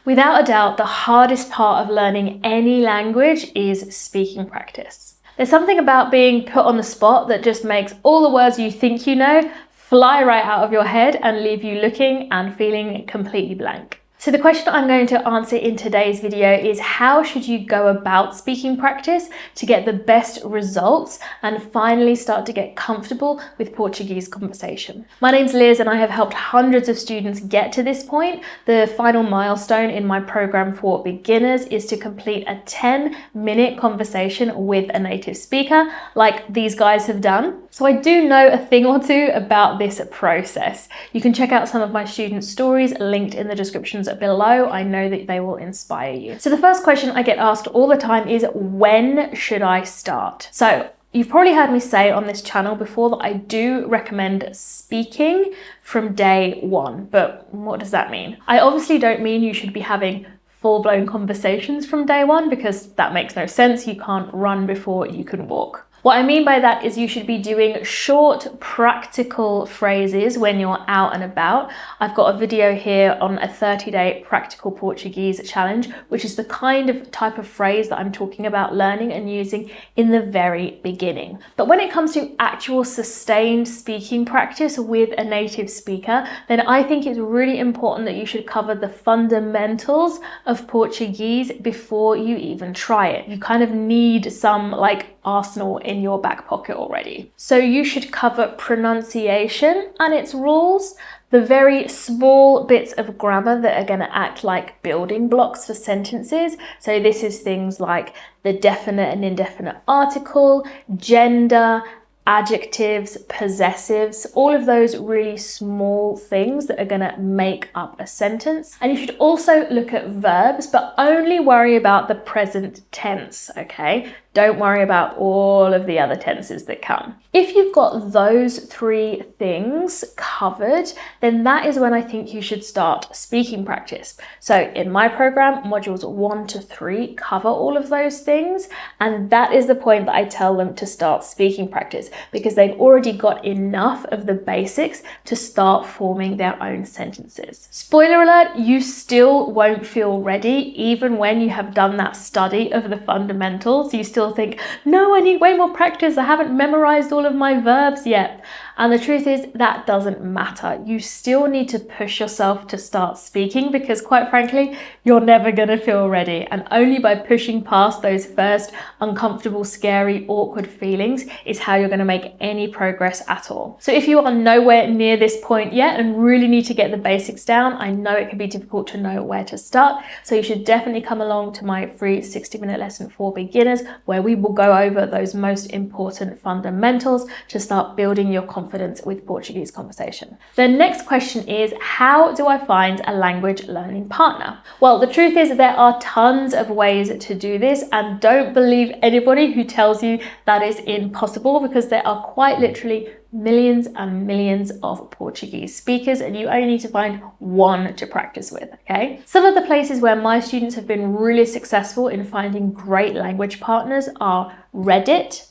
Without a doubt, the hardest part of learning any language is speaking practice. There's something about being put on the spot that just makes all the words you think you know fly right out of your head and leave you looking and feeling completely blank. So the question I'm going to answer in today's video is, how should you go about speaking practice to get the best results and finally start to get comfortable with Portuguese conversation? My name's Liz and I have helped hundreds of students get to this point. The final milestone in my program for beginners is to complete a 10-minute conversation with a native speaker like these guys have done. So I do know a thing or two about this process. You can check out some of my students' stories linked in the descriptions below. I know that they will inspire you. So the first question I get asked all the time is, when should I start? So you've probably heard me say on this channel before that I do recommend speaking from day one, but what does that mean? I obviously don't mean you should be having full-blown conversations from day one, because that makes no sense. You can't run before you can walk. What I mean by that is you should be doing short, practical phrases when you're out and about. I've got a video here on a 30-day practical Portuguese challenge, which is the kind of type of phrase that I'm talking about learning and using in the very beginning. But when it comes to actual sustained speaking practice with a native speaker, then I think it's really important that you should cover the fundamentals of Portuguese before you even try it. You kind of need some arsenal in your back pocket already. So you should cover pronunciation and its rules, the very small bits of grammar that are going to act like building blocks for sentences. So this is things like the definite and indefinite article, gender, adjectives, possessives, all of those really small things that are going to make up a sentence. And you should also look at verbs, but only worry about the present tense, okay? Don't worry about all of the other tenses that come. If you've got those three things covered, then that is when I think you should start speaking practice. So in my program, modules 1 to 3 cover all of those things. And that is the point that I tell them to start speaking practice, because they've already got enough of the basics to start forming their own sentences. Spoiler alert, you still won't feel ready even when you have done that study of the fundamentals. You still think, no, I need way more practice. I haven't memorized all of my verbs yet. And the truth is that doesn't matter. You still need to push yourself to start speaking, because quite frankly, you're never going to feel ready. And only by pushing past those first uncomfortable, scary, awkward feelings is how you're going to make any progress at all. So if you are nowhere near this point yet and really need to get the basics down, I know it can be difficult to know where to start. So you should definitely come along to my free 60-minute lesson for beginners, where we will go over those most important fundamentals to start building your confidence with Portuguese conversation. The next question is, how do I find a language learning partner? Well, the truth is there are tons of ways to do this, and don't believe anybody who tells you that is impossible, because there are quite literally millions and millions of Portuguese speakers, and you only need to find one to practice with, okay? Some of the places where my students have been really successful in finding great language partners are Reddit,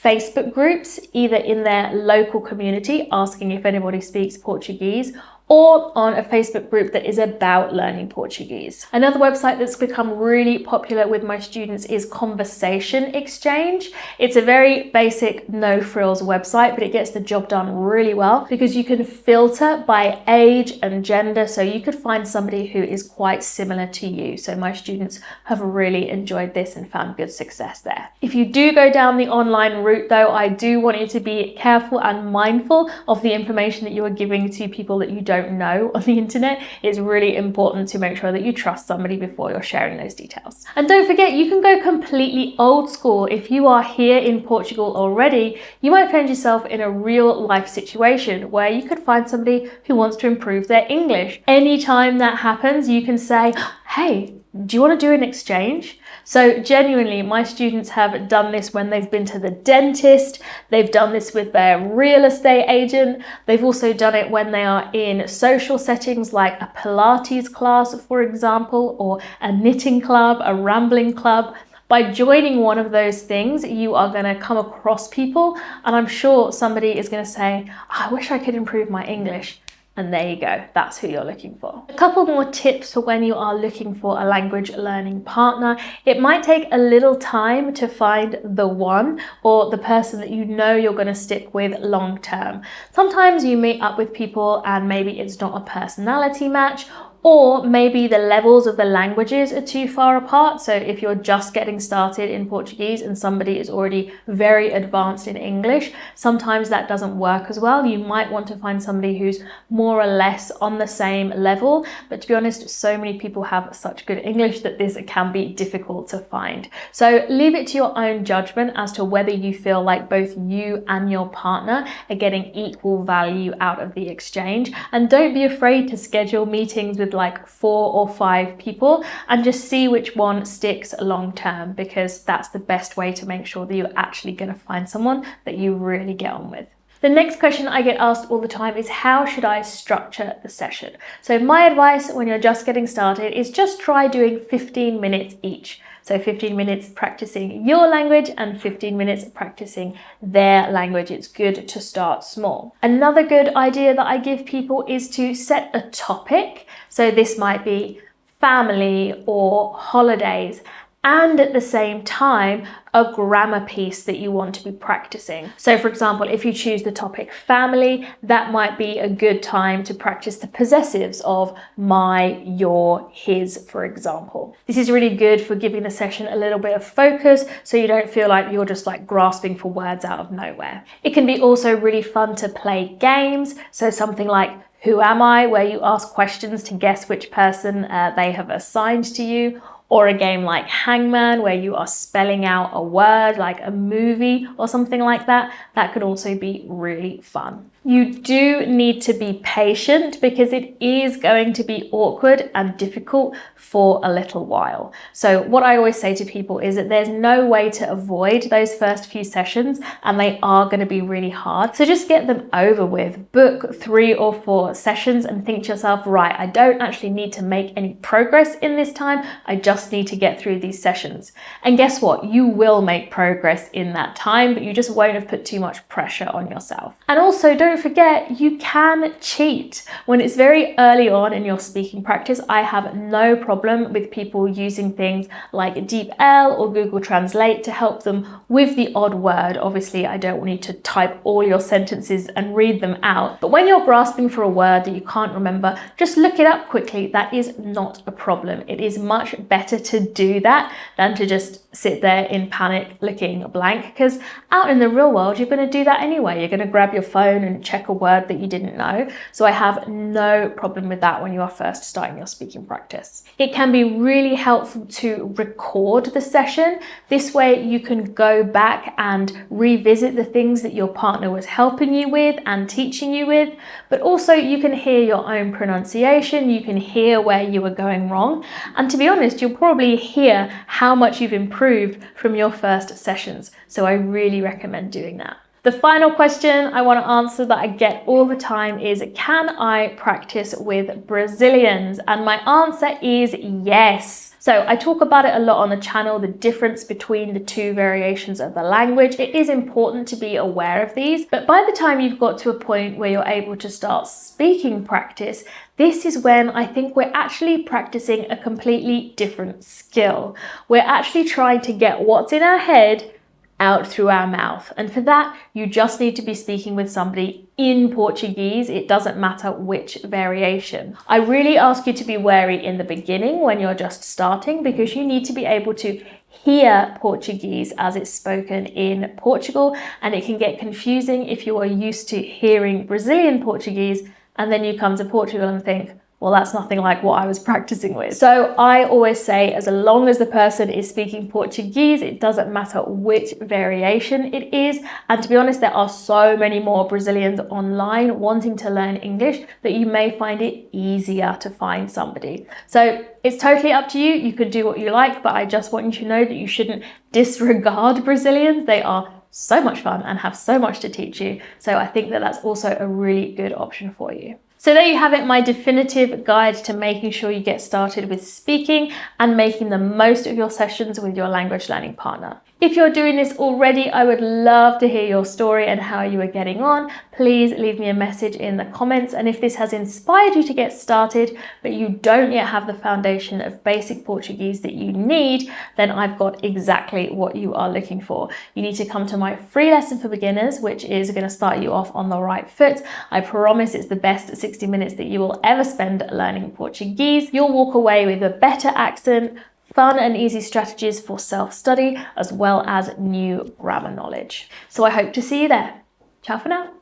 Facebook groups, either in their local community asking if anybody speaks Portuguese, or on a Facebook group that is about learning Portuguese. Another website that's become really popular with my students is Conversation Exchange. It's a very basic, no-frills website, but it gets the job done really well because you can filter by age and gender, so you could find somebody who is quite similar to you. So my students have really enjoyed this and found good success there. If you do go down the online route though, I do want you to be careful and mindful of the information that you are giving to people that you don't know on the internet. It's really important to make sure that you trust somebody before you're sharing those details. And don't forget, you can go completely old school. If you are here in Portugal already, you might find yourself in a real life situation where you could find somebody who wants to improve their English. Anytime that happens, you can say, hey, do you want to do an exchange? So genuinely, my students have done this when they've been to the dentist, they've done this with their real estate agent, they've also done it when they are in social settings like a Pilates class, for example, or a knitting club, a rambling club. By joining one of those things, you are going to come across people, and I'm sure somebody is going to say, I wish I could improve my English. And there you go, that's who you're looking for. A couple more tips for when you are looking for a language learning partner. It might take a little time to find the one or the person that you know you're going to stick with long term. Sometimes you meet up with people and maybe it's not a personality match, or maybe the levels of the languages are too far apart. So if you're just getting started in Portuguese and somebody is already very advanced in English, sometimes that doesn't work as well. You might want to find somebody who's more or less on the same level. But to be honest, so many people have such good English that this can be difficult to find. So leave it to your own judgment as to whether you feel like both you and your partner are getting equal value out of the exchange. And don't be afraid to schedule meetings with like 4 or 5 people and just see which one sticks long term, because that's the best way to make sure that you're actually going to find someone that you really get on with. The next question I get asked all the time is, how should I structure the session? So my advice when you're just getting started is just try doing 15 minutes each. So 15 minutes practicing your language and 15 minutes practicing their language. It's good to start small. Another good idea that I give people is to set a topic. So this might be family or holidays, and at the same time, a grammar piece that you want to be practicing. So for example, if you choose the topic family, that might be a good time to practice the possessives of my, your, his, for example. This is really good for giving the session a little bit of focus so you don't feel like you're just like grasping for words out of nowhere. It can be also really fun to play games. So something like Who Am I?, where you ask questions to guess which person they have assigned to you. Or a game like Hangman, where you are spelling out a word like a movie or something like that. That could also be really fun. You do need to be patient because it is going to be awkward and difficult for a little while. So what I always say to people is that there's no way to avoid those first few sessions, and they are going to be really hard. So just get them over with. Book 3 or 4 sessions and think to yourself, right, I don't actually need to make any progress in this time. I just need to get through these sessions. And guess what? You will make progress in that time, but you just won't have put too much pressure on yourself. And also don't forget, you can cheat. When it's very early on in your speaking practice, I have no problem with people using things like DeepL or Google Translate to help them with the odd word. Obviously, I don't want you to type all your sentences and read them out, but when you're grasping for a word that you can't remember, just look it up quickly. That is not a problem. It is much better to do that than to just sit there in panic looking blank, because out in the real world, you're going to do that anyway. You're going to grab your phone and check a word that you didn't know. So I have no problem with that when you are first starting your speaking practice. It can be really helpful to record the session. This way you can go back and revisit the things that your partner was helping you with and teaching you with, but also you can hear your own pronunciation, you can hear where you were going wrong, and to be honest, you'll probably hear how much you've improved from your first sessions. So I really recommend doing that. The final question I want to answer that I get all the time is, can I practice with Brazilians? And my answer is yes. So I talk about it a lot on the channel, the difference between the 2 variations of the language. It is important to be aware of these, but by the time you've got to a point where you're able to start speaking practice, this is when I think we're actually practicing a completely different skill. We're actually trying to get what's in our head out through our mouth. And for that, you just need to be speaking with somebody in Portuguese. It doesn't matter which variation. I really ask you to be wary in the beginning when you're just starting, because you need to be able to hear Portuguese as it's spoken in Portugal, and it can get confusing if you are used to hearing Brazilian Portuguese and then you come to Portugal and think, well, that's nothing like what I was practicing with. So I always say, as long as the person is speaking Portuguese, it doesn't matter which variation it is. And to be honest, there are so many more Brazilians online wanting to learn English that you may find it easier to find somebody. So it's totally up to you. You can do what you like, but I just want you to know that you shouldn't disregard Brazilians. They are so much fun and have so much to teach you. So I think that that's also a really good option for you. So there you have it, my definitive guide to making sure you get started with speaking and making the most of your sessions with your language learning partner. If you're doing this already, I would love to hear your story and how you are getting on. Please leave me a message in the comments. And if this has inspired you to get started, but you don't yet have the foundation of basic Portuguese that you need, then I've got exactly what you are looking for. You need to come to my free lesson for beginners, which is going to start you off on the right foot. I promise it's the best 60 minutes that you will ever spend learning Portuguese. You'll walk away with a better accent, fun and easy strategies for self-study, as well as new grammar knowledge. So I hope to see you there. Ciao for now.